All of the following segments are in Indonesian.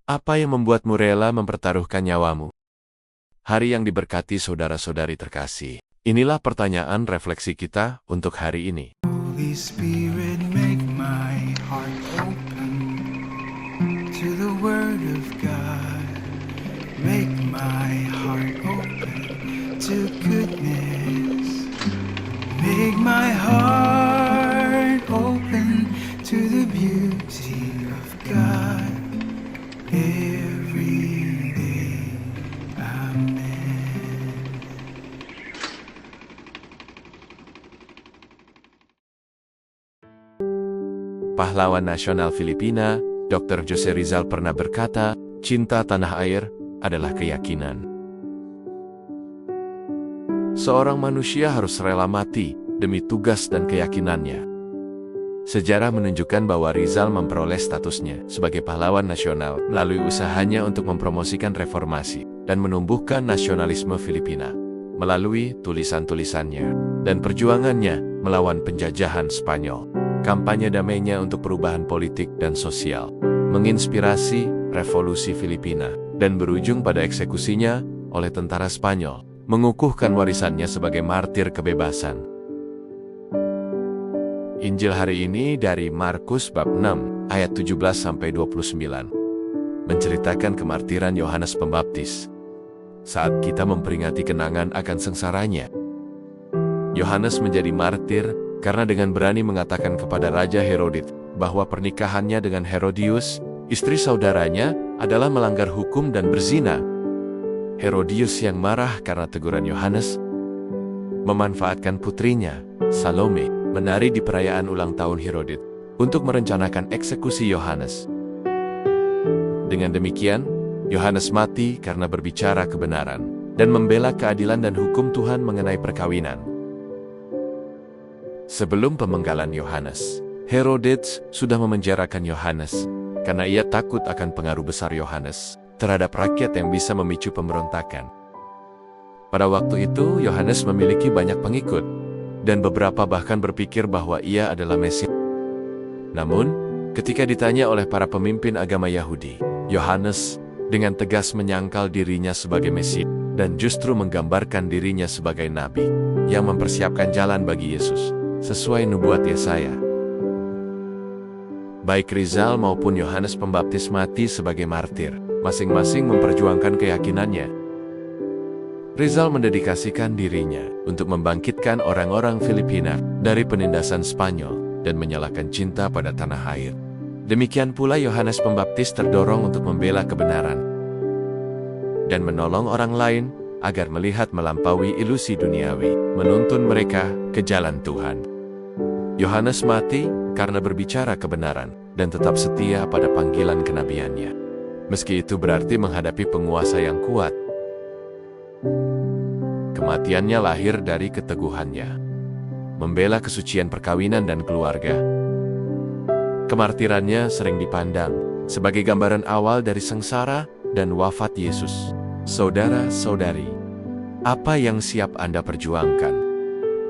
Apa yang membuatmu rela mempertaruhkan nyawamu? Hari yang diberkati saudara-saudari terkasih. Inilah pertanyaan refleksi kita untuk hari ini. Holy Spirit, make my heart open to the Word of God. Make my heart open to goodness. Make my heart open to the beauty of God every day. Amen. Pahlawan nasional Filipina, Dr. Jose Rizal pernah berkata, cinta tanah air adalah keyakinan. Seorang manusia harus rela mati demi tugas dan keyakinannya. Sejarah menunjukkan bahwa Rizal memperoleh statusnya sebagai pahlawan nasional melalui usahanya untuk mempromosikan reformasi dan menumbuhkan nasionalisme Filipina melalui tulisan-tulisannya dan perjuangannya melawan penjajahan Spanyol. Kampanye damainya untuk perubahan politik dan sosial menginspirasi revolusi Filipina dan berujung pada eksekusinya oleh tentara Spanyol, mengukuhkan warisannya sebagai martir kebebasan. Injil hari ini dari Markus bab 6 ayat 17-29 menceritakan kemartiran Yohanes Pembaptis. Saat kita memperingati kenangan akan sengsaranya, Yohanes menjadi martir karena dengan berani mengatakan kepada Raja Herodit bahwa pernikahannya dengan Herodius, istri saudaranya, adalah melanggar hukum dan berzina. Herodius yang marah karena teguran Yohanes, memanfaatkan putrinya, Salome, menari di perayaan ulang tahun Herodit untuk merencanakan eksekusi Yohanes. Dengan demikian, Yohanes mati karena berbicara kebenaran dan membela keadilan dan hukum Tuhan mengenai perkawinan. Sebelum pemenggalan Yohanes, Herodes sudah memenjarakan Yohanes karena ia takut akan pengaruh besar Yohanes terhadap rakyat yang bisa memicu pemberontakan. Pada waktu itu, Yohanes memiliki banyak pengikut, dan beberapa bahkan berpikir bahwa ia adalah Mesias. Namun, ketika ditanya oleh para pemimpin agama Yahudi, Yohanes dengan tegas menyangkal dirinya sebagai Mesias dan justru menggambarkan dirinya sebagai nabi yang mempersiapkan jalan bagi Yesus, sesuai nubuat Yesaya. Baik Rizal maupun Yohanes Pembaptis mati sebagai martir, masing-masing memperjuangkan keyakinannya. Rizal mendedikasikan dirinya untuk membangkitkan orang-orang Filipina dari penindasan Spanyol dan menyalakan cinta pada tanah air. Demikian pula Yohanes Pembaptis terdorong untuk membela kebenaran dan menolong orang lain agar melihat melampaui ilusi duniawi, menuntun mereka ke jalan Tuhan. Yohanes mati karena berbicara kebenaran dan tetap setia pada panggilan kenabiannya. Meski itu berarti menghadapi penguasa yang kuat. Kematiannya lahir dari keteguhannya, membela kesucian perkawinan dan keluarga. Kemartirannya sering dipandang sebagai gambaran awal dari sengsara dan wafat Yesus. Saudara-saudari, apa yang siap Anda perjuangkan?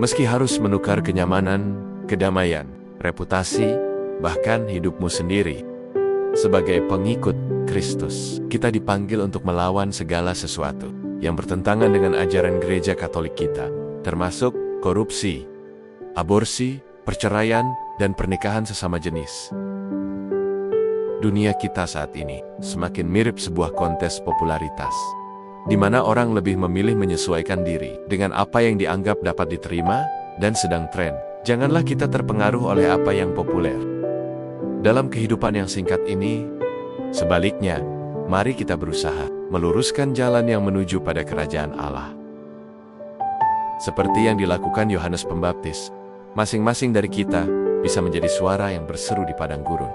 Meski harus menukar kenyamanan, kedamaian, reputasi, bahkan hidupmu sendiri. Sebagai pengikut Kristus, kita dipanggil untuk melawan segala sesuatu yang bertentangan dengan ajaran gereja Katolik kita, termasuk korupsi, aborsi, perceraian, dan pernikahan sesama jenis. Dunia kita saat ini semakin mirip sebuah kontes popularitas, di mana orang lebih memilih menyesuaikan diri dengan apa yang dianggap dapat diterima dan sedang tren. Janganlah kita terpengaruh oleh apa yang populer dalam kehidupan yang singkat ini. Sebaliknya, mari kita berusaha meluruskan jalan yang menuju pada kerajaan Allah. Seperti yang dilakukan Yohanes Pembaptis, masing-masing dari kita bisa menjadi suara yang berseru di padang gurun,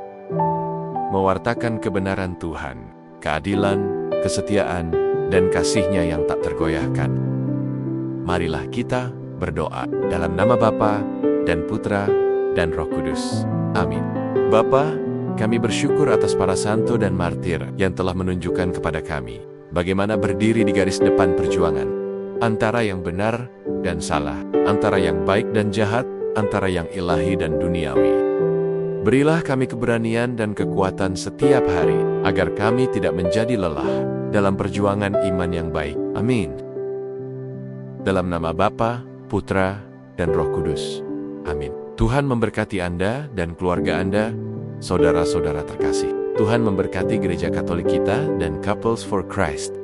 mewartakan kebenaran Tuhan, keadilan, kesetiaan, dan kasih-Nya yang tak tergoyahkan. Marilah kita berdoa dalam nama Bapa dan Putra dan Roh Kudus. Amin. Bapa, kami bersyukur atas para santo dan martir yang telah menunjukkan kepada kami bagaimana berdiri di garis depan perjuangan antara yang benar dan salah, antara yang baik dan jahat, antara yang ilahi dan duniawi. Berilah kami keberanian dan kekuatan setiap hari, agar kami tidak menjadi lelah dalam perjuangan iman yang baik. Amin. Dalam nama Bapa, Putra, dan Roh Kudus. Amin. Tuhan memberkati Anda dan keluarga Anda, saudara-saudara terkasih. Tuhan memberkati Gereja Katolik kita dan Couples for Christ.